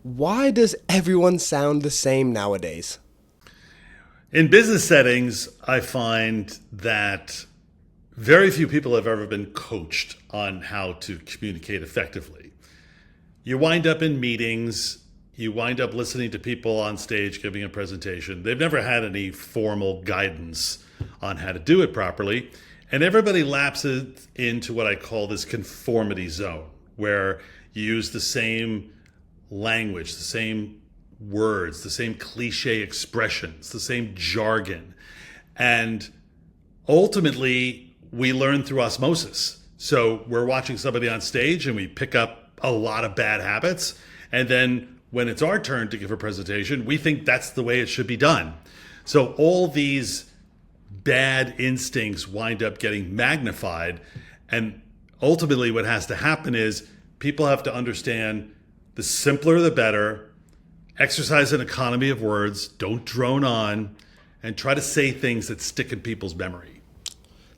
Why does everyone sound the same nowadays? In business settings, I find that very few people have ever been coached on how to communicate effectively. You wind up in meetings, you wind up listening to people on stage giving a presentation. They've never had any formal guidance on how to do it properly. And everybody lapses into what I call this conformity zone, where you use the same language, the same words, the same cliche expressions, the same jargon. And ultimately, we learn through osmosis. So we're watching somebody on stage and we pick up a lot of bad habits. And then when it's our turn to give a presentation, we think that's the way it should be done. So all these bad instincts wind up getting magnified. And ultimately, what has to happen is people have to understand the simpler the better. Exercise an economy of words, don't drone on, and try to say things that stick in people's memory.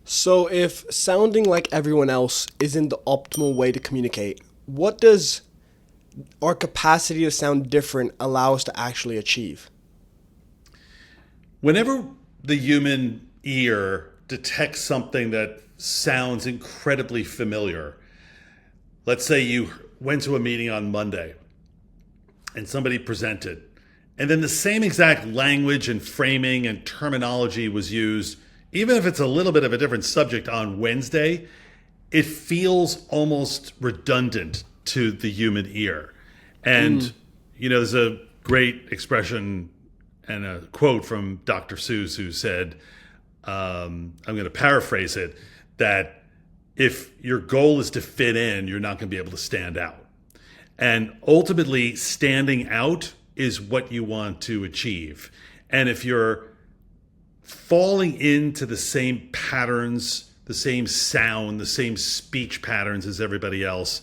So if sounding like everyone else isn't the optimal way to communicate, what does our capacity to sound different allow us to actually achieve? Whenever the human ear detects something that sounds incredibly familiar, let's say you went to a meeting on Monday and somebody presented, and then the same exact language and framing and terminology was used, even if it's a little bit of a different subject on Wednesday, it feels almost redundant to the human ear. And, there's a great expression and a quote from Dr. Seuss who said, I'm going to paraphrase it, that if your goal is to fit in, you're not going to be able to stand out. And ultimately, standing out is what you want to achieve. And if you're falling into the same patterns, the same sound, the same speech patterns as everybody else,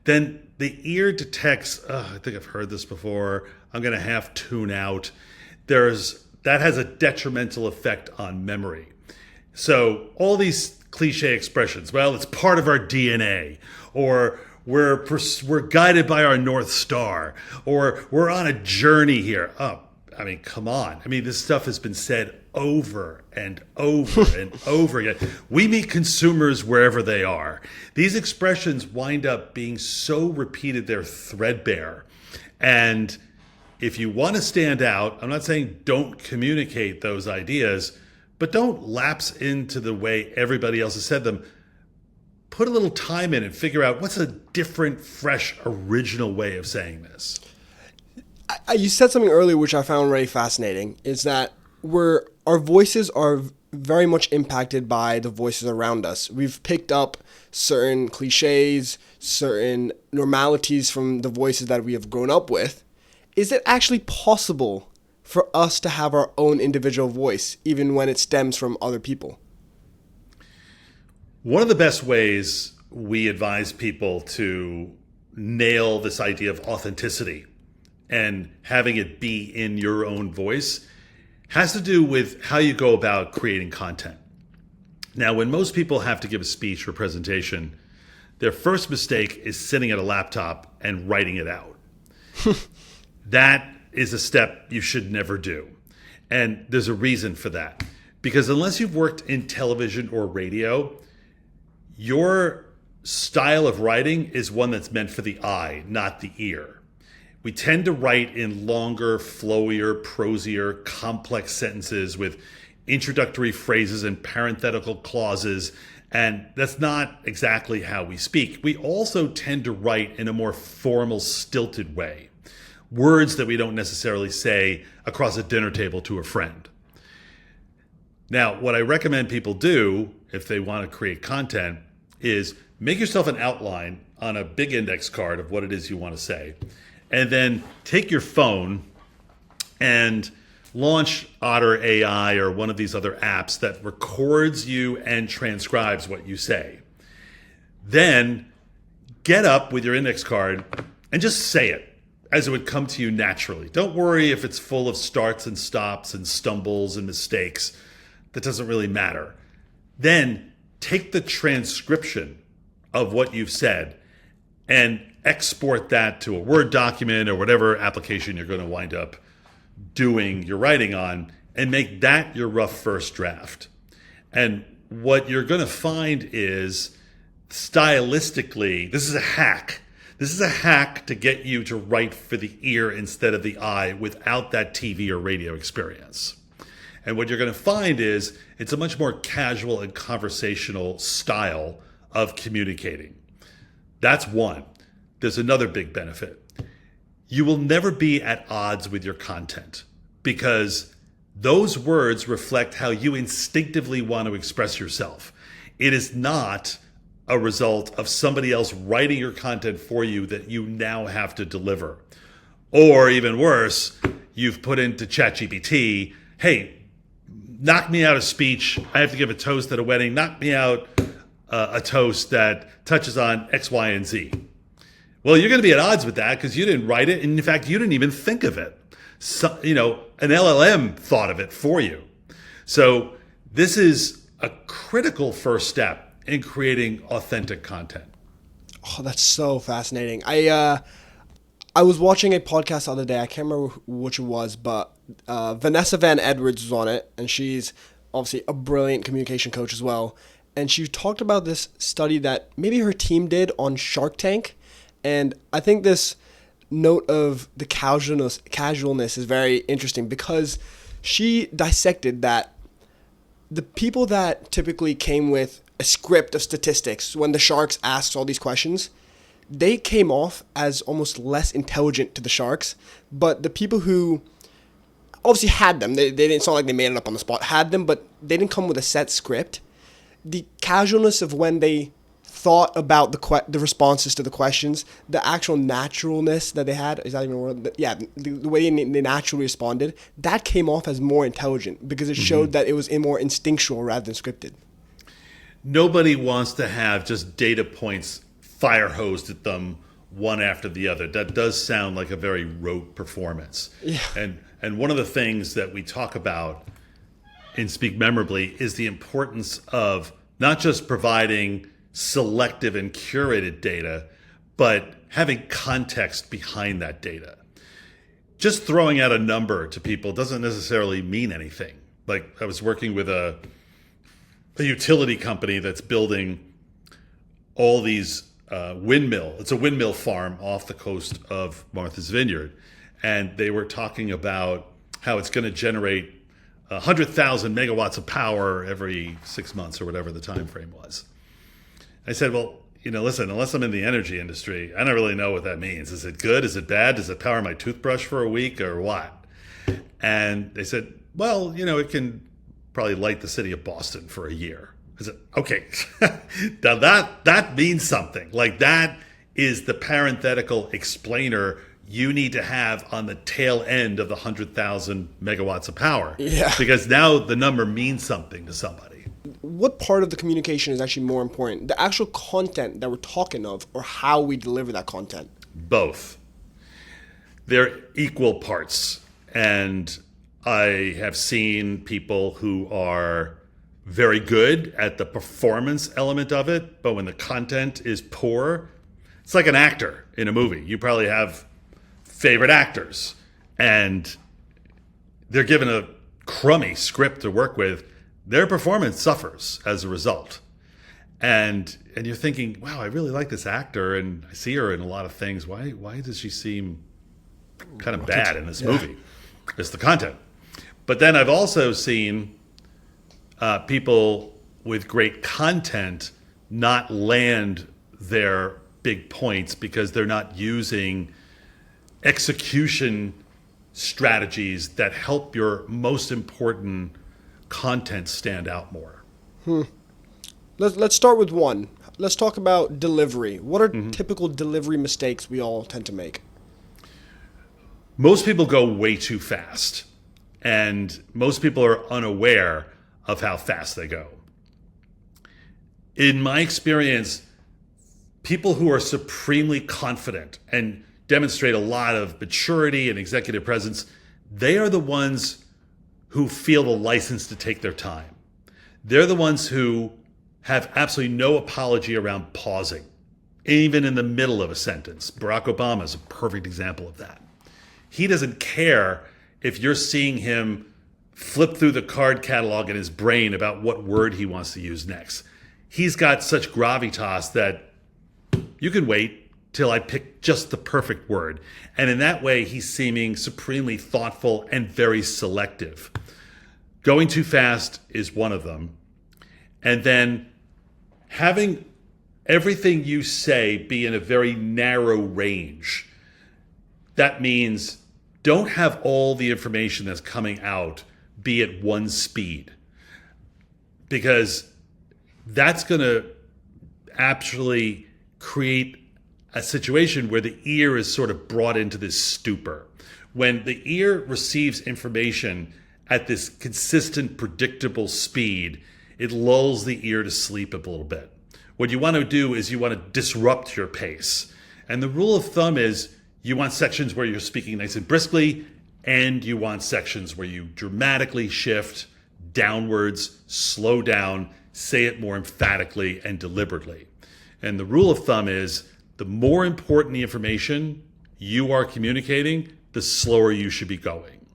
then the ear detects, I think I've heard this before, I'm going to half tune out. That has a detrimental effect on memory. So all these cliche expressions, well, it's part of our DNA, or we're guided by our North Star, or we're on a journey here. Oh, I mean, come on. I mean, this stuff has been said over and over and over again. We meet consumers wherever they are. These expressions wind up being so repeated, they're threadbare. And if you want to stand out, I'm not saying don't communicate those ideas, but don't lapse into the way everybody else has said them. Put a little time in and figure out what's a different, fresh, original way of saying this. You said something earlier which I found really fascinating, is that our voices are very much impacted by the voices around us. We've picked up certain cliches, certain normalities from the voices that we have grown up with. Is it actually possible for us to have our own individual voice, even when it stems from other people? One of the best ways we advise people to nail this idea of authenticity and having it be in your own voice has to do with how you go about creating content. Now, when most people have to give a speech or presentation, their first mistake is sitting at a laptop and writing it out. That is a step you should never do. And there's a reason for that. Because unless you've worked in television or radio, your style of writing is one that's meant for the eye, not the ear. We tend to write in longer, flowier, prosier, complex sentences with introductory phrases and parenthetical clauses, and that's not exactly how we speak. We also tend to write in a more formal, stilted way. Words that we don't necessarily say across a dinner table to a friend. Now, what I recommend people do if they want to create content is make yourself an outline on a big index card of what it is you want to say. And then take your phone and launch Otter AI or one of these other apps that records you and transcribes what you say. Then get up with your index card and just say it as it would come to you naturally. Don't worry if it's full of starts and stops and stumbles and mistakes. That doesn't really matter. Then take the transcription of what you've said and export that to a Word document or whatever application you're going to wind up doing your writing on, and make that your rough first draft. And what you're going to find is, stylistically, this is a hack. This is a hack to get you to write for the ear instead of the eye without that TV or radio experience. And what you're going to find is it's a much more casual and conversational style of communicating. That's one. There's another big benefit. You will never be at odds with your content because those words reflect how you instinctively want to express yourself. It is not a result of somebody else writing your content for you that you now have to deliver. Or even worse, you've put into ChatGPT, hey, knock me out a speech. I have to give a toast at a wedding. Knock me out a toast that touches on X, Y, and Z. Well, you're going to be at odds with that because you didn't write it. And in fact, you didn't even think of it. So, an LLM thought of it for you. So this is a critical first step in creating authentic content. Oh, that's so fascinating. I was watching a podcast the other day. I can't remember which it was, but Vanessa Van Edwards was on it, and she's obviously a brilliant communication coach as well. And she talked about this study that maybe her team did on Shark Tank. And I think this note of the casualness is very interesting because she dissected that the people that typically came with a script of statistics when the sharks asked all these questions, they came off as almost less intelligent to the sharks. But the people who obviously had them, they didn't, it's not like they made it up on the spot, had them, but they didn't come with a set script. The casualness of when they thought about the responses to the questions, the actual naturalness that they had, is that even a word? Yeah, the way they naturally responded, that came off as more intelligent because it showed that it was more instinctual rather than scripted. Nobody wants to have just data points fire hosed at them one after the other. That does sound like a very rote performance. Yeah. And one of the things that we talk about in Speak Memorably is the importance of not just providing selective and curated data, but having context behind that data. Just throwing out a number to people doesn't necessarily mean anything. Like, I was working with a utility company that's building all these it's a windmill farm off the coast of Martha's Vineyard. And they were talking about how it's going to generate 100,000 megawatts of power every 6 months or whatever the time frame was. I said, well, listen, unless I'm in the energy industry, I don't really know what that means. Is it good? Is it bad? Does it power my toothbrush for a week or what? And they said, well, it can probably light the city of Boston for a year. I said, okay, now that means something. Like, that is the parenthetical explainer you need to have on the tail end of the 100,000 megawatts of power. Yeah. Because now the number means something to somebody. What part of the communication is actually more important? The actual content that we're talking of, or how we deliver that content? Both. They're equal parts. And I have seen people who are very good at the performance element of it, but when the content is poor, it's like an actor in a movie. You probably have favorite actors, and they're given a crummy script to work with. Their performance suffers as a result. And you're thinking, wow, I really like this actor, and I see her in a lot of things. Why does she seem kind of bad in this movie? It's the content. But then I've also seen people with great content not land their big points because they're not using execution strategies that help your most important content stand out more. Let's start with one. Let's talk about delivery. What are typical delivery mistakes we all tend to make? Most people go way too fast, and most people are unaware of how fast they go. In my experience, people who are supremely confident and demonstrate a lot of maturity and executive presence, they are the ones who feel the license to take their time. They're the ones who have absolutely no apology around pausing even in the middle of a sentence. Barack Obama is a perfect example of that. He doesn't care if you're seeing him flip through the card catalog in his brain about what word he wants to use next. He's got such gravitas that you can wait till I pick just the perfect word. And in that way, he's seeming supremely thoughtful and very selective. Going too fast is one of them. And then having everything you say be in a very narrow range. That means don't have all the information that's coming out be at one speed, because that's going to actually create a situation where the ear is sort of brought into this stupor. When the ear receives information at this consistent, predictable speed, it lulls the ear to sleep a little bit. What you want to do is you want to disrupt your pace. And the rule of thumb is you want sections where you're speaking nice and briskly, and you want sections where you dramatically shift downwards, slow down, say it more emphatically and deliberately. And the rule of thumb is the more important the information you are communicating, the slower you should be going.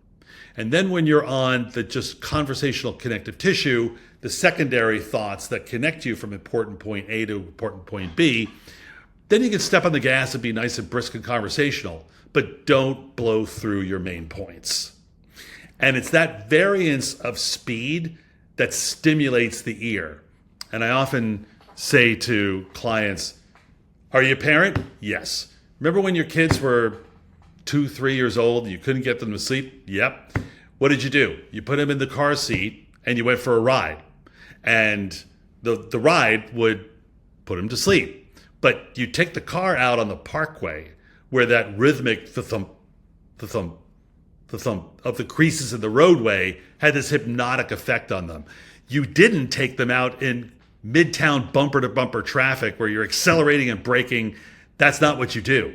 And then when you're on the just conversational connective tissue, the secondary thoughts that connect you from important point A to important point B, then you can step on the gas and be nice and brisk and conversational, but don't blow through your main points. And it's that variance of speed that stimulates the ear. And I often say to clients, are you a parent? Yes. Remember when your kids were 2, 3 years old, you couldn't get them to sleep? Yep. What did you do? You put them in the car seat and you went for a ride. And the ride would put them to sleep. But you take the car out on the parkway where that rhythmic thump of the creases in the roadway had this hypnotic effect on them. You didn't take them out in midtown bumper to bumper traffic where you're accelerating and braking. That's not what you do.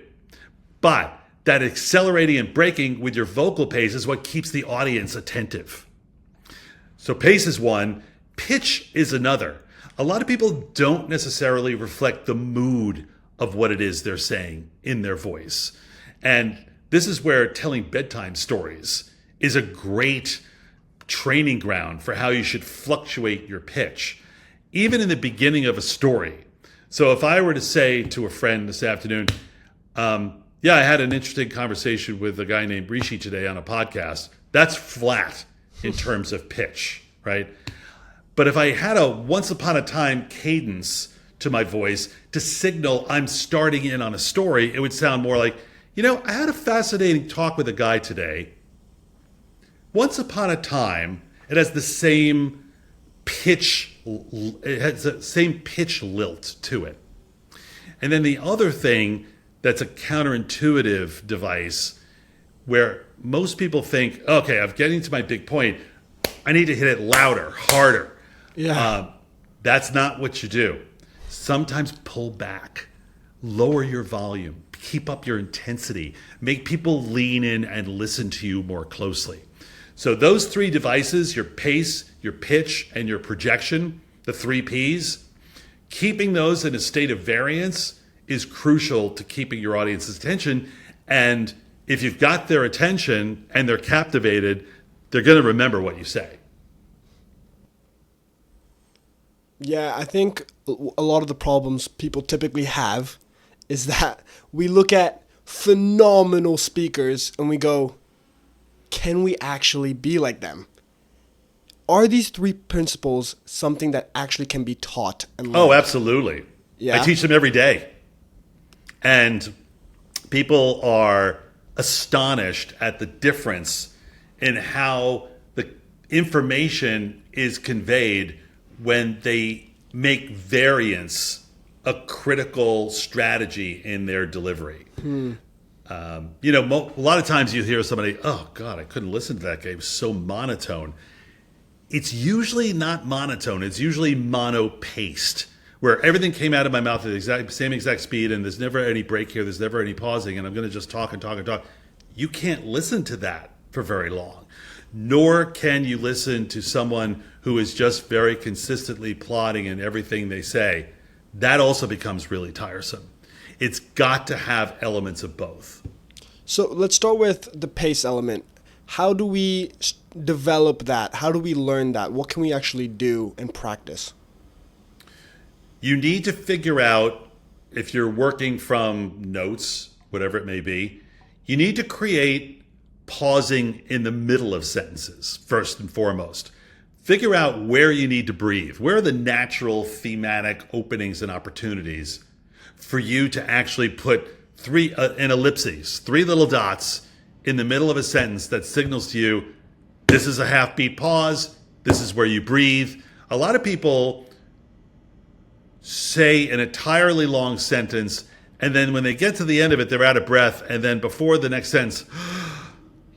But that accelerating and braking with your vocal pace is what keeps the audience attentive. So pace is one, pitch is another. A lot of people don't necessarily reflect the mood of what it is they're saying in their voice. And this is where telling bedtime stories is a great training ground for how you should fluctuate your pitch, even in the beginning of a story. So if I were to say to a friend this afternoon, yeah, I had an interesting conversation with a guy named Rishi today on a podcast, that's flat in terms of pitch, right? But if I had a once upon a time cadence to my voice to signal I'm starting in on a story, it would sound more like, I had a fascinating talk with a guy today. Once upon a time, it has the same pitch, it has the same pitch lilt to it. And then the other thing that's a counterintuitive device where most people think, okay, I'm getting to my big point, I need to hit it louder, harder. Yeah. That's not what you do. Sometimes pull back, lower your volume, keep up your intensity, make people lean in and listen to you more closely. So those three devices, your pace, your pitch, and your projection, the 3 Ps, keeping those in a state of variance is crucial to keeping your audience's attention. And if you've got their attention and they're captivated, they're going to remember what you say. Yeah, I think a lot of the problems people typically have is that we look at phenomenal speakers and we go, can we actually be like them? Are these 3 principles something that actually can be taught and learned? Oh, absolutely. Yeah. I teach them every day. And people are astonished at the difference in how the information is conveyed when they make variance a critical strategy in their delivery. A lot of times you hear somebody, oh God, I couldn't listen to that guy. It was so monotone. It's usually not monotone. It's usually mono-paced, where everything came out of my mouth at the same exact speed, and there's never any break here, there's never any pausing, and I'm going to just talk and talk and talk. You can't listen to that for very long. Nor can you listen to someone who is just very consistently plotting in everything they say. That also becomes really tiresome. It's got to have elements of both. So let's start with the pace element. How do we develop that? How do we learn that? What can we actually do and practice? You need to figure out, if you're working from notes, whatever it may be, you need to create pausing in the middle of sentences, first and foremost. Figure out where you need to breathe. Where are the natural thematic openings and opportunities for you to actually put an ellipses, 3 little dots in the middle of a sentence that signals to you, this is a half beat pause, this is where you breathe. A lot of people say an entirely long sentence, and then when they get to the end of it, they're out of breath, and then before the next sentence,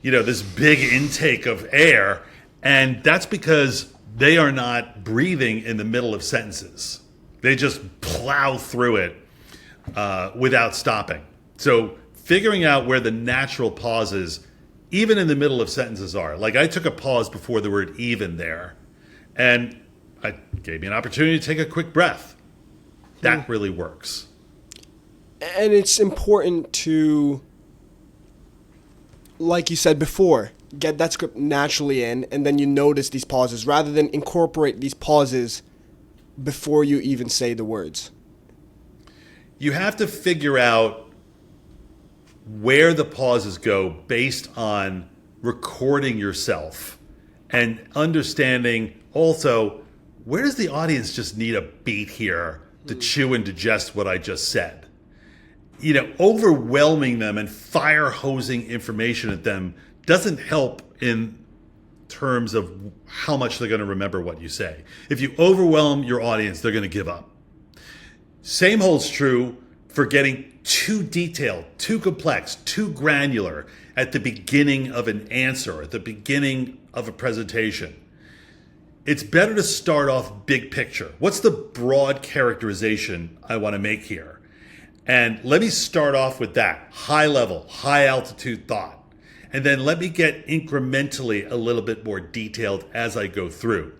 this big intake of air, and that's because they are not breathing in the middle of sentences. They just plow through it without stopping. So figuring out where the natural pauses, even in the middle of sentences, are. Like, I took a pause before the word even there, and it gave me an opportunity to take a quick breath. That really works. And it's important to, like you said before, get that script naturally in, and then you notice these pauses rather than incorporate these pauses before you even say the words. You have to figure out where the pauses go based on recording yourself and understanding also, where does the audience just need a beat here to chew and digest what I just said? Overwhelming them and fire hosing information at them doesn't help in terms of how much they're going to remember what you say. If you overwhelm your audience, they're going to give up. Same holds true for getting too detailed, too complex, too granular at the beginning of an answer, at the beginning of a presentation. It's better to start off big picture. What's the broad characterization I want to make here? And let me start off with that high level, high altitude thought. And then let me get incrementally a little bit more detailed as I go through.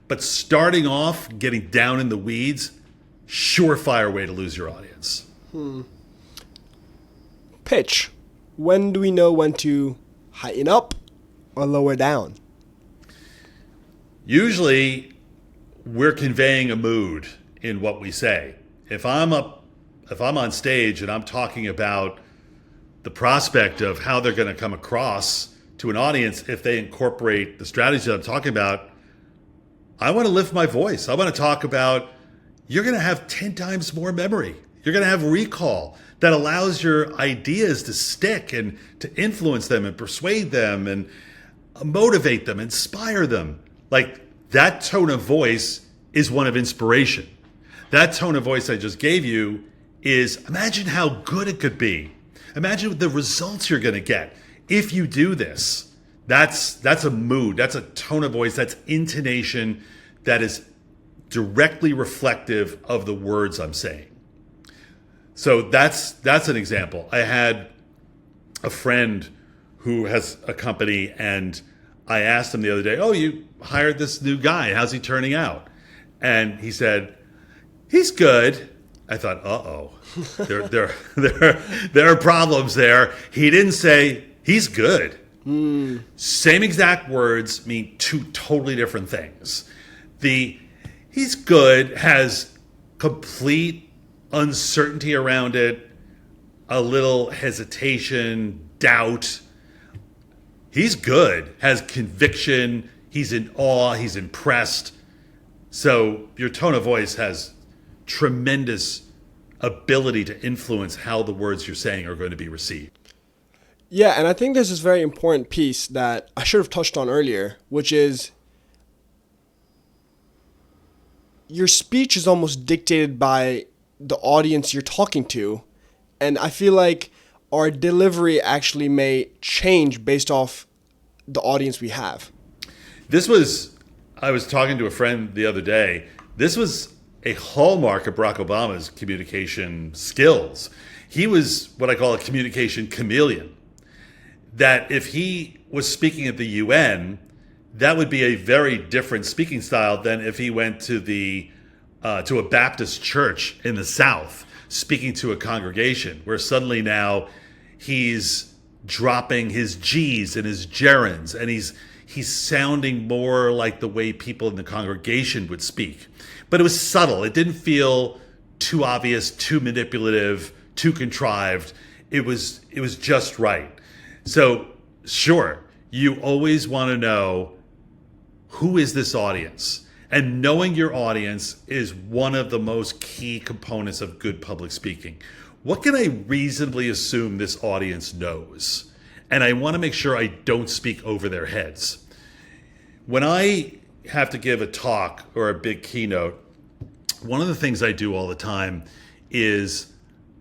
But starting off, getting down in the weeds, surefire way to lose your audience. Pitch. When do we know when to heighten up or lower down? Usually, we're conveying a mood in what we say. If I'm on stage and I'm talking about the prospect of how they're going to come across to an audience if they incorporate the strategy that I'm talking about, I want to lift my voice. I want to talk about, you're going to have 10 times more memory. You're going to have recall that allows your ideas to stick and to influence them and persuade them and motivate them, inspire them. Like, that tone of voice is one of inspiration. That tone of voice I just gave you is, imagine how good it could be. Imagine the results you're going to get if you do this. That's a mood. That's a tone of voice. That's intonation that is directly reflective of the words I'm saying. So that's an example. I had a friend who has a company, and I asked him the other day, "Oh, you hired this new guy. How's he turning out?" And he said, "He's good." I thought, uh-oh, there are problems there. He didn't say he's good. Same exact words mean two totally different things. The he's good has complete uncertainty around it, a little hesitation, doubt. He's good has conviction. He's in awe. He's impressed. So your tone of voice has tremendous ability to influence how the words you're saying are going to be received. Yeah, and I think there's this very important piece that I should have touched on earlier, which is your speech is almost dictated by the audience you're talking to. And I feel like our delivery actually may change based off the audience we have. I was talking to a friend the other day. This was a hallmark of Barack Obama's communication skills. He was what I call a communication chameleon. That if he was speaking at the UN, that would be a very different speaking style than if he went to the to a Baptist church in the South, speaking to a congregation, where suddenly now he's dropping his G's and his gerunds, and he's sounding more like the way people in the congregation would speak. But it was subtle. It didn't feel too obvious, too manipulative, too contrived. It was just right. So sure, you always want to know, who is this audience? And knowing your audience is one of the most key components of good public speaking. What can I reasonably assume this audience knows? And I want to make sure I don't speak over their heads. When I have to give a talk or a big keynote, one of the things I do all the time is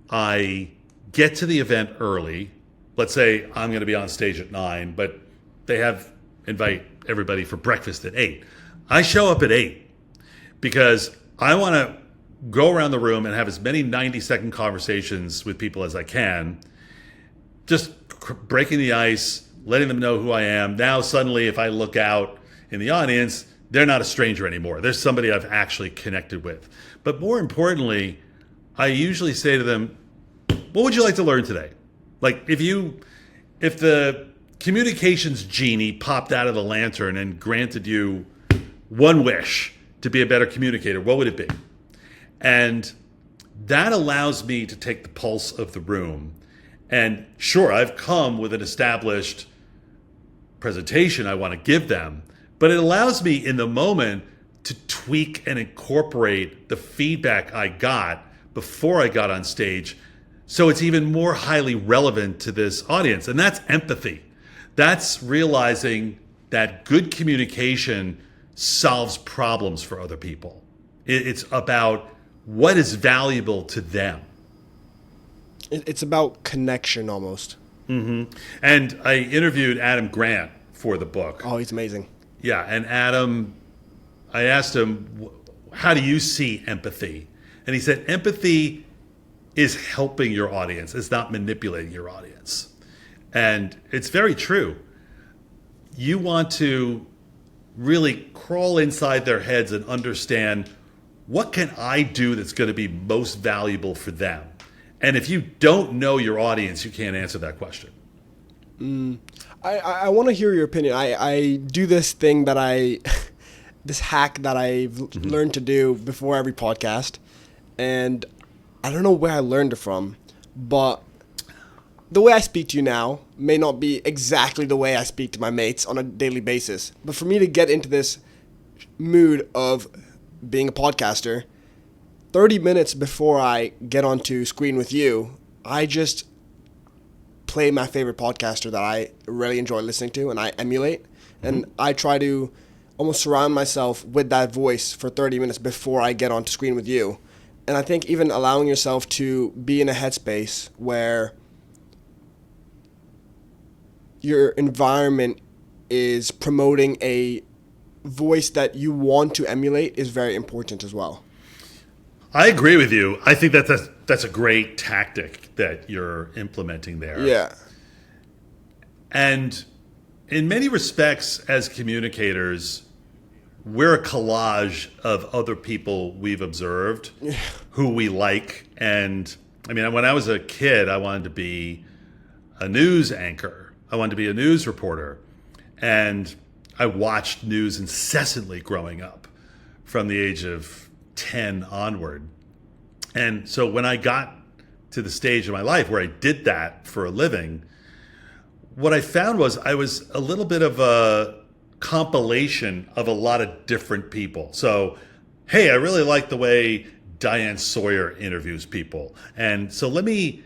I get to the event early. Let's say I'm going to be on stage at 9, but they invite everybody for breakfast at 8. I show up at 8 because I want to go around the room and have as many 90-second conversations with people as I can, just breaking the ice, letting them know who I am. Now suddenly, if I look out in the audience, they're not a stranger anymore. There's somebody I've actually connected with. But more importantly, I usually say to them, what would you like to learn today? Like if the communications genie popped out of the lantern and granted you one wish to be a better communicator, what would it be? And that allows me to take the pulse of the room. And sure, I've come with an established presentation I want to give them, but it allows me in the moment to tweak and incorporate the feedback I got before I got on stage, so it's even more highly relevant to this audience. And that's empathy. That's realizing that good communication solves problems for other people. It's about what is valuable to them. It's about connection almost. Mm-hmm. And I interviewed Adam Grant for the book. Oh, he's amazing. Yeah, and Adam, I asked him, how do you see empathy? And he said, empathy is helping your audience. It's not manipulating your audience. And it's very true. You want to really crawl inside their heads and understand, what can I do that's going to be most valuable for them? And if you don't know your audience, you can't answer that question. I want to hear your opinion. I do this thing that this hack that I've learned to do before every podcast. And I don't know where I learned it from, but the way I speak to you now may not be exactly the way I speak to my mates on a daily basis. But for me to get into this mood of being a podcaster, 30 minutes before I get onto screen with you, I just play my favorite podcaster that I really enjoy listening to and I emulate. And I try to almost surround myself with that voice for 30 minutes before I get onto screen with you. And I think even allowing yourself to be in a headspace where your environment is promoting a voice that you want to emulate is very important as well. I agree with you. I think that's a great tactic that you're implementing there. Yeah. And in many respects, as communicators, we're a collage of other people we've observed, who we like. And I mean, when I was a kid, I wanted to be a news anchor. I wanted to be a news reporter. And I watched news incessantly growing up from the age of 10 onward. And so when I got to the stage of my life where I did that for a living, what I found was I was a little bit of a compilation of a lot of different people. So, hey, I really like the way Diane Sawyer interviews people. And so let me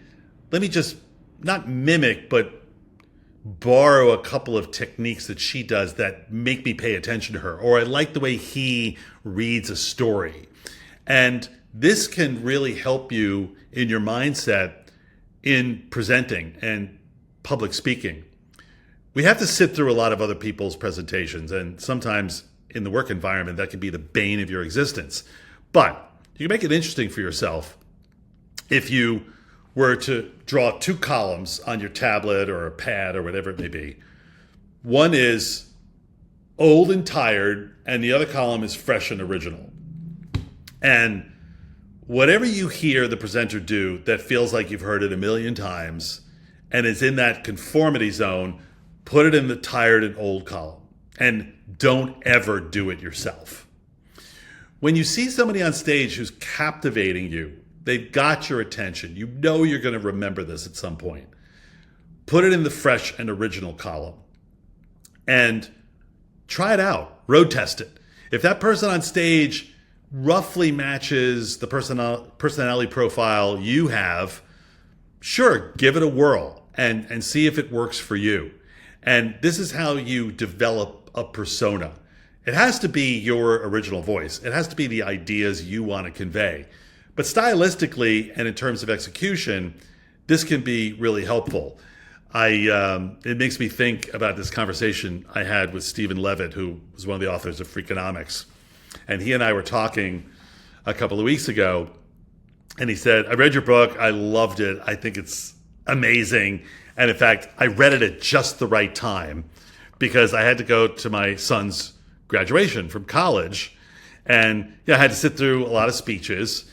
just not mimic, but borrow a couple of techniques that she does that make me pay attention to her. Or I like the way he reads a story. And this can really help you in your mindset in presenting and public speaking. We have to sit through a lot of other people's presentations, and sometimes in the work environment, that can be the bane of your existence. But you can make it interesting for yourself if you were to draw two columns on your tablet or a pad or whatever it may be. One is old and tired, and the other column is fresh and original. And whatever you hear the presenter do that feels like you've heard it a million times and is in that conformity zone, put it in the tired and old column. And don't ever do it yourself. When you see somebody on stage who's captivating you, they've got your attention, you know you're going to remember this at some point, put it in the fresh and original column and try it out, road test it. If that person on stage roughly matches the personality profile you have, sure, give it a whirl and see if it works for you. And this is how you develop a persona. It has to be your original voice. It has to be the ideas you want to convey. But stylistically and in terms of execution, this can be really helpful. It makes me think about this conversation I had with Stephen Levitt, who was one of the authors of Freakonomics. And he and I were talking a couple of weeks ago, and he said, I read your book. I loved it. I think it's amazing. And in fact, I read it at just the right time because I had to go to my son's graduation from college. And I had to sit through a lot of speeches,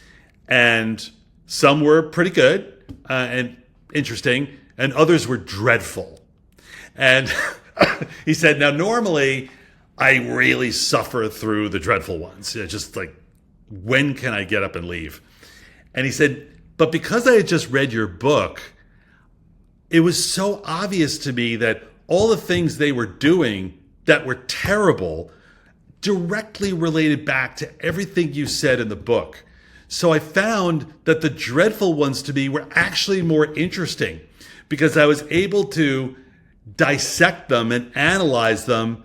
and some were pretty good and interesting, and others were dreadful. And he said, now normally I really suffer through the dreadful ones. Just like, when can I get up and leave? And he said, but because I had just read your book, it was so obvious to me that all the things they were doing that were terrible directly related back to everything you said in the book. So I found that the dreadful ones to me were actually more interesting because I was able to dissect them and analyze them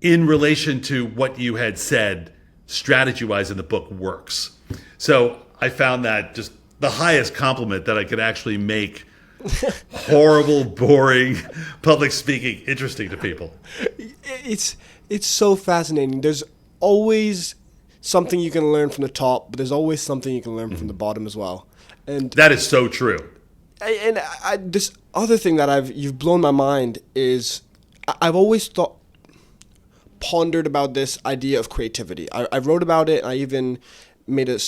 in relation to what you had said strategy-wise in the book works. So I found that just the highest compliment that I could actually make horrible, boring public speaking interesting to people. It's so fascinating. There's always something you can learn from the top, but there's always something you can learn from the bottom as well. And that is so true. And this other thing that you've blown my mind is I've always pondered about this idea of creativity. I wrote about it. I even made a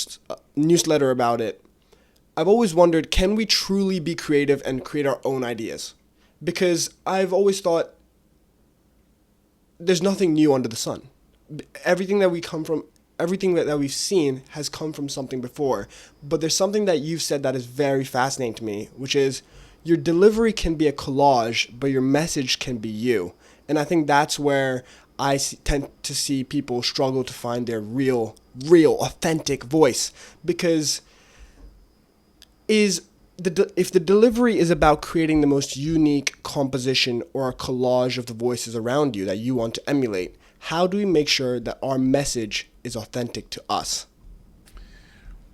newsletter about it. I've always wondered, can we truly be creative and create our own ideas? Because I've always thought there's nothing new under the sun. Everything that we've seen has come from something before. But there's something that you've said that is very fascinating to me, which is your delivery can be a collage, but your message can be you. And I think that's where I tend to see people struggle to find their real, authentic voice. Because if the delivery is about creating the most unique composition or a collage of the voices around you that you want to emulate, how do we make sure that our message is authentic to us?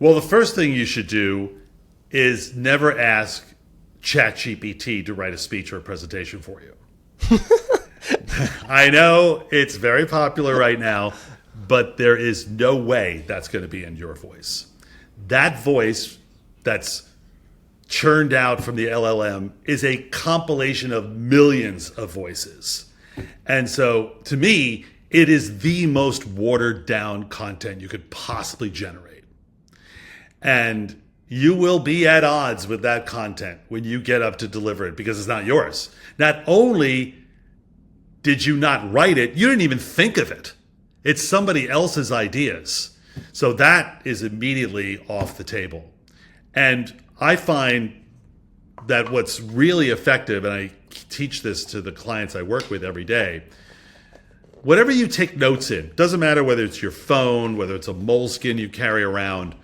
Well, the first thing you should do is never ask ChatGPT to write a speech or a presentation for you. I know it's very popular right now, but there is no way that's going to be in your voice. That voice that's churned out from the LLM is a compilation of millions of voices. And so to me, it is the most watered down content you could possibly generate. And you will be at odds with that content when you get up to deliver it because it's not yours. Not only did you not write it, you didn't even think of it. It's somebody else's ideas. So that is immediately off the table. And I find that what's really effective, and I teach this to the clients I work with every day, whatever you take notes in, doesn't matter whether it's your phone, whether it's a moleskin you carry around,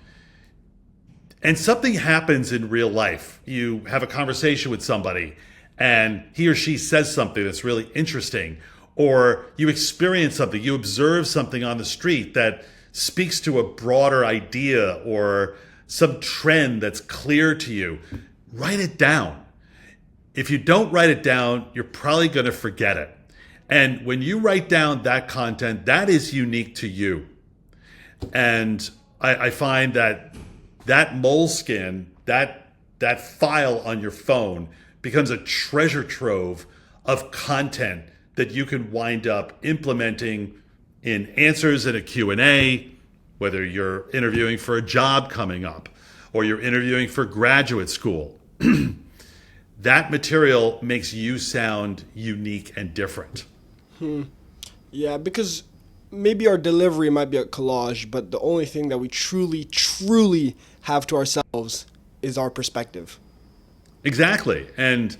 and something happens in real life. You have a conversation with somebody and he or she says something that's really interesting, or you experience something, you observe something on the street that speaks to a broader idea or some trend that's clear to you. Write it down. If you don't write it down, you're probably going to forget it. And when you write down that content, that is unique to you. And I find that moleskin, that file on your phone becomes a treasure trove of content that you can wind up implementing in answers in a Q&A, whether you're interviewing for a job coming up or you're interviewing for graduate school. That material makes you sound unique and different. Yeah, because maybe our delivery might be a collage, but the only thing that we truly, truly have to ourselves is our perspective. Exactly. And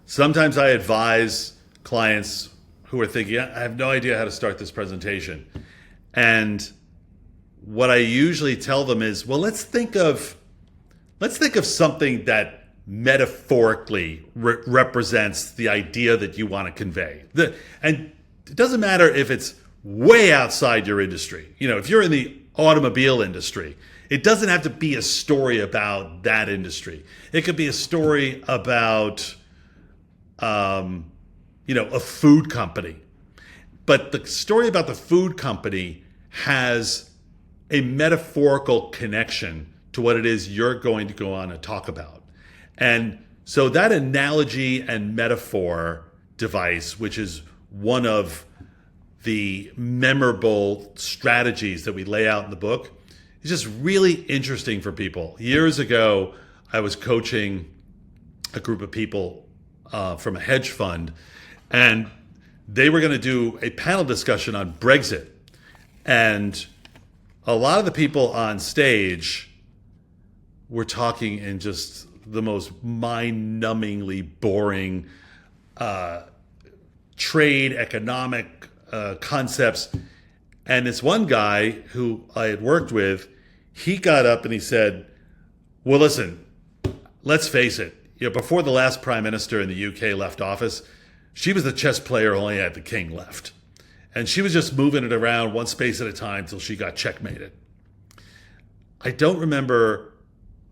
sometimes I advise clients who are thinking, I have no idea how to start this presentation. And what I usually tell them is, well, let's think of something that metaphorically represents the idea that you want to convey. And it doesn't matter if it's way outside your industry. If you're in the automobile industry, it doesn't have to be a story about that industry. It could be a story about, a food company. But the story about the food company has a metaphorical connection to what it is you're going to go on and talk about. And so that analogy and metaphor device, which is one of the memorable strategies that we lay out in the book, is just really interesting for people. Years ago, I was coaching a group of people from a hedge fund, and they were going to do a panel discussion on Brexit. And a lot of the people on stage were talking in just the most mind-numbingly boring trade, economic concepts. And this one guy who I had worked with, he got up and he said, well, listen, let's face it. Before the last prime minister in the UK left office, she was the chess player who only had the king left. And she was just moving it around one space at a time till she got checkmated. I don't remember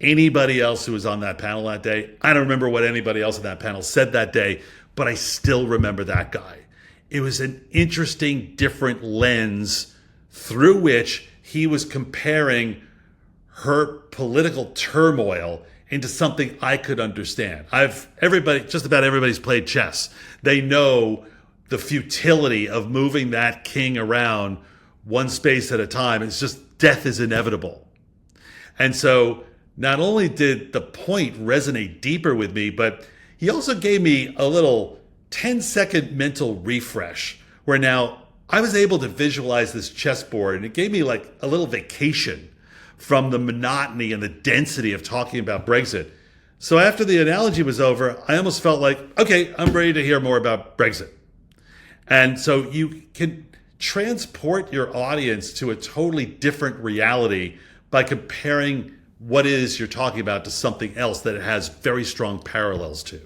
anybody else who was on that panel that day. I don't remember what anybody else on that panel said that day, but I still remember that guy. It was an interesting, different lens through which he was comparing her political turmoil into something I could understand. Just about everybody's played chess. They know the futility of moving that king around one space at a time. It's just death is inevitable. And so not only did the point resonate deeper with me, but he also gave me a little 10-second mental refresh where now I was able to visualize this chessboard, and it gave me like a little vacation from the monotony and the density of talking about Brexit. So after the analogy was over, I almost felt like, okay, I'm ready to hear more about Brexit. And so you can transport your audience to a totally different reality by comparing what it is you're talking about to something else that it has very strong parallels to.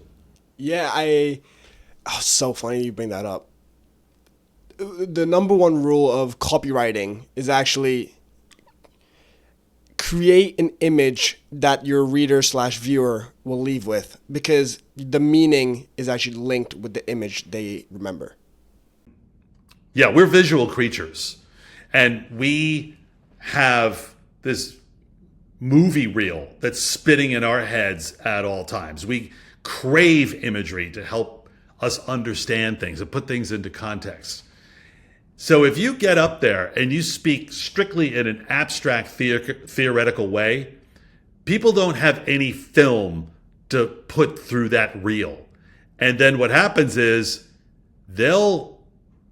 Yeah, so funny you bring that up. The number one rule of copywriting is actually create an image that your reader/viewer will leave with, because the meaning is actually linked with the image they remember. Yeah, we're visual creatures, and we have this movie reel that's spinning in our heads at all times. We crave imagery to help us understand things and put things into context. So if you get up there and you speak strictly in an abstract theoretical way, people don't have any film to put through that reel. And then what happens is they'll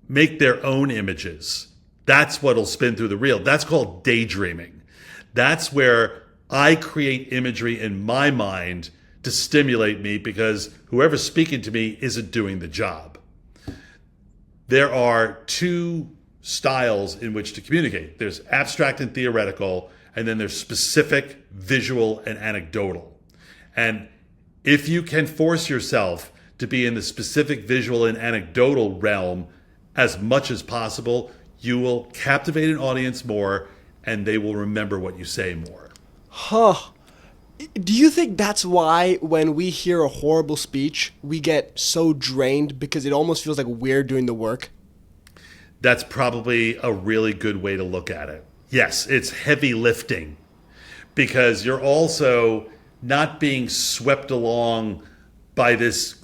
make their own images. That's what'll spin through the reel. That's called daydreaming. That's where I create imagery in my mind to stimulate me, because whoever's speaking to me isn't doing the job. There are two styles in which to communicate. There's abstract and theoretical, and then there's specific, visual, and anecdotal. And if you can force yourself to be in the specific, visual, and anecdotal realm as much as possible, you will captivate an audience more, and they will remember what you say more. Do you think that's why when we hear a horrible speech, we get so drained, because it almost feels like we're doing the work? That's probably a really good way to look at it. Yes, it's heavy lifting, because you're also not being swept along by this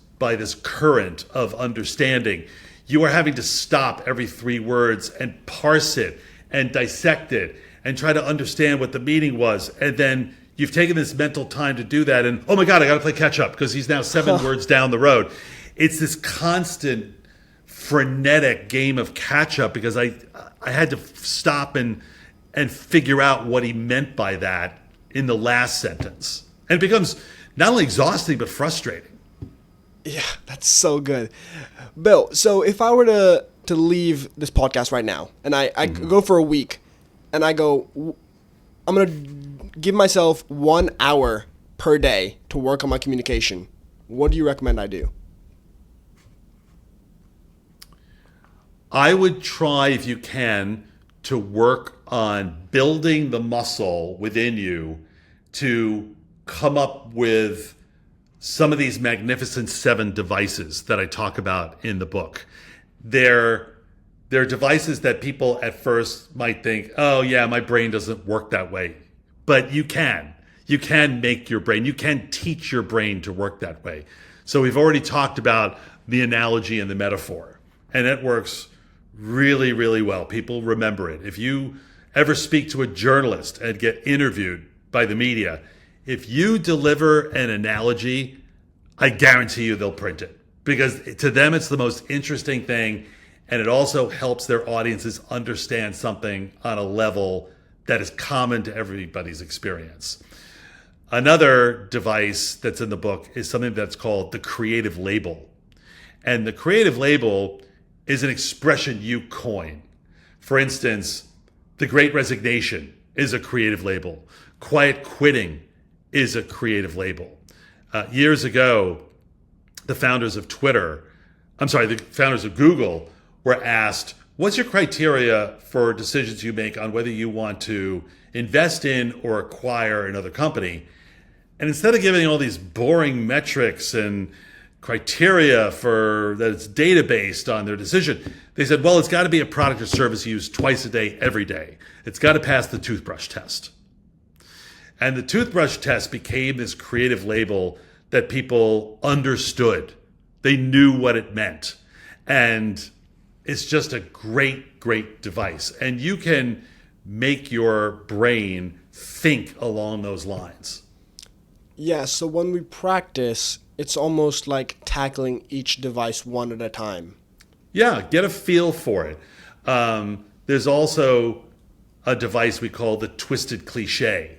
current of understanding. You are having to stop every 3 words and parse it and dissect it and try to understand what the meaning was. And then you've taken this mental time to do that. And, oh my God, I got to play catch up because he's now 7 words down the road. It's this constant frenetic game of catch up because I had to stop and figure out what he meant by that in the last sentence. And it becomes not only exhausting, but frustrating. Yeah, that's so good. Bill, so if I were to leave this podcast right now and I go for a week and I go, I'm going to give myself 1 hour per day to work on my communication, what do you recommend I do? I would try, if you can, to work on building the muscle within you to come up with some of these magnificent 7 devices that I talk about in the book. They're devices that people at first might think, oh yeah, my brain doesn't work that way. But you can. You can make your brain, you can teach your brain to work that way. So we've already talked about the analogy and the metaphor, and it works really, really well. People remember it. If you ever speak to a journalist and get interviewed by the media, if you deliver an analogy, I guarantee you they'll print it because to them it's the most interesting thing, and it also helps their audiences understand something on a level that is common to everybody's experience. Another device that's in the book is something that's called the creative label. And the creative label is an expression you coin. For instance, the Great Resignation is a creative label. Quiet quitting is a creative label. Years ago, the founders of Google were asked, what's your criteria for decisions you make on whether you want to invest in or acquire another company? And instead of giving all these boring metrics and criteria for that it's data-based on their decision, they said, well, it's got to be a product or service used twice a day, every day. It's got to pass the toothbrush test. And the toothbrush test became this creative label that people understood. They knew what it meant. And it's just a great, great device. And you can make your brain think along those lines. Yeah, so when we practice, it's almost like tackling each device one at a time. Yeah, get a feel for it. There's also a device we call the twisted cliché,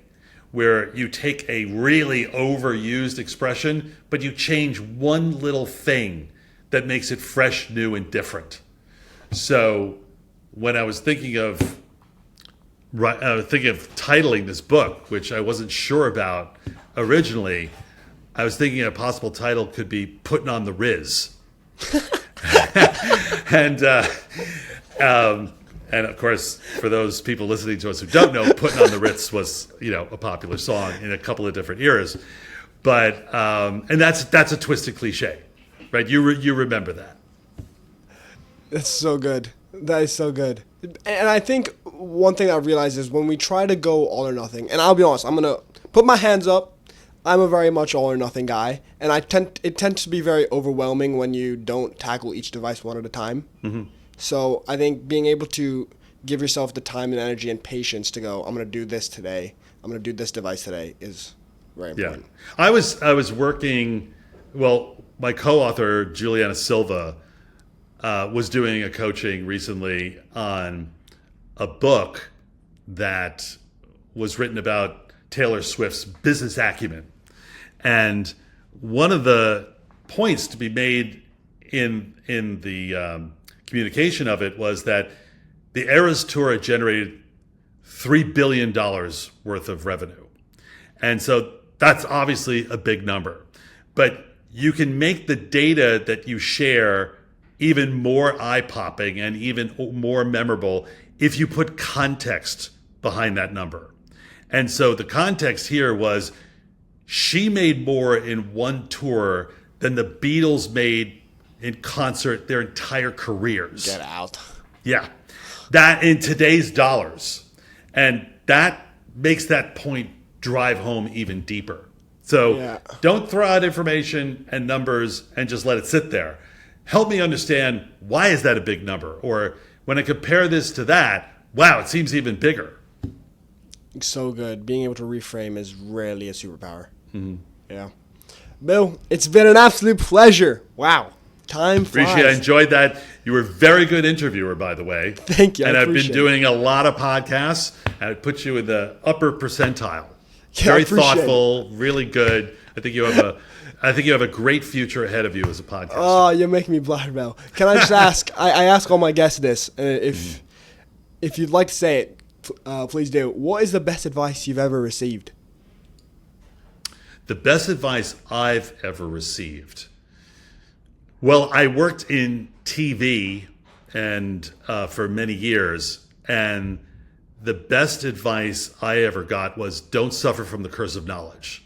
where you take a really overused expression, but you change one little thing that makes it fresh, new, and different. So when I was thinking of titling this book, which I wasn't sure about originally, I was thinking a possible title could be Putting on the Riz. And of course, for those people listening to us who don't know, Putting on the Ritz was, a popular song in a couple of different eras. But and that's a twisted cliche, right? You remember that. That's so good. That is so good. And I think one thing I realized is when we try to go all or nothing, and I'll be honest, I'm going to put my hands up. I'm a very much all or nothing guy, and it tends to be very overwhelming when you don't tackle each device one at a time. Mm-hmm. So I think being able to give yourself the time and energy and patience to go, I'm going to do this today, I'm going to do this device today is very important. Yeah. I was working, my co-author, Juliana Silva, was doing a coaching recently on a book that was written about Taylor Swift's business acumen. And one of the points to be made in the communication of it was that the Eras Tour had generated $3 billion worth of revenue. And so that's obviously a big number. But you can make the data that you share even more eye-popping and even more memorable if you put context behind that number. And so the context here was she made more in one tour than the Beatles made in concert their entire careers. Get out. Yeah. That in today's dollars. And that makes that point drive home even deeper. So Don't throw out information and numbers and just let it sit there. Help me understand, why is that a big number? Or when I compare this to that, wow, it seems even bigger. So good. Being able to reframe is rarely a superpower. Yeah. Bill, it's been an absolute pleasure. Wow. Time flies. Appreciate I enjoyed that. You were a very good interviewer, by the way. Thank you. And I I've been appreciate doing a lot of podcasts, and it puts you in the upper percentile. Yeah, I Very appreciate thoughtful, really good. I think you have a great future ahead of you as a podcaster. Oh, you're making me blush, Bill. Can I just ask? I ask all my guests this. If you'd like to say it, please do. What is the best advice you've ever received? The best advice I've ever received. Well, I worked in TV and for many years, and the best advice I ever got was don't suffer from the curse of knowledge.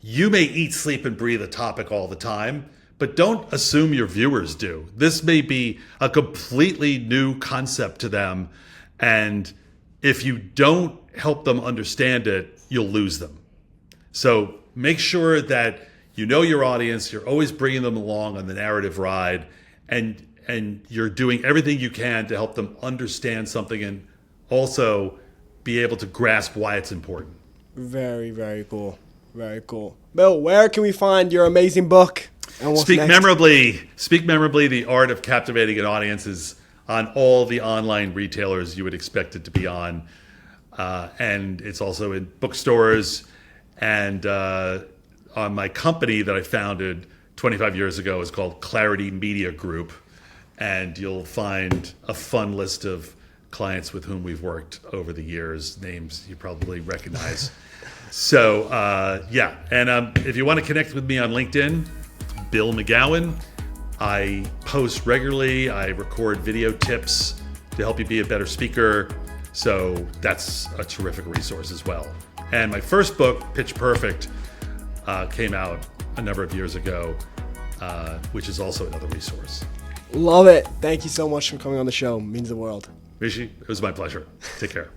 You may eat, sleep, and breathe a topic all the time, but don't assume your viewers do. This may be a completely new concept to them, and if you don't help them understand it, you'll lose them. So make sure that you know your audience, you're always bringing them along on the narrative ride, and you're doing everything you can to help them understand something and also be able to grasp why it's important. Very, very cool. Very cool. Bill, where can we find your amazing book? And what's Speak next? Memorably. Speak Memorably, the art of captivating an audience, is on all the online retailers you would expect it to be on. And it's also in bookstores, and on my company that I founded 25 years ago is called Clarity Media Group, and you'll find a fun list of clients with whom we've worked over the years, names you probably recognize. So, yeah, and if you want to connect with me on LinkedIn, Bill McGowan. I post regularly. I record video tips to help you be a better speaker. So that's a terrific resource as well. And my first book, Pitch Perfect, came out a number of years ago, which is also another resource. Love it. Thank you so much for coming on the show. It means the world. Rishi, it was my pleasure. Take care.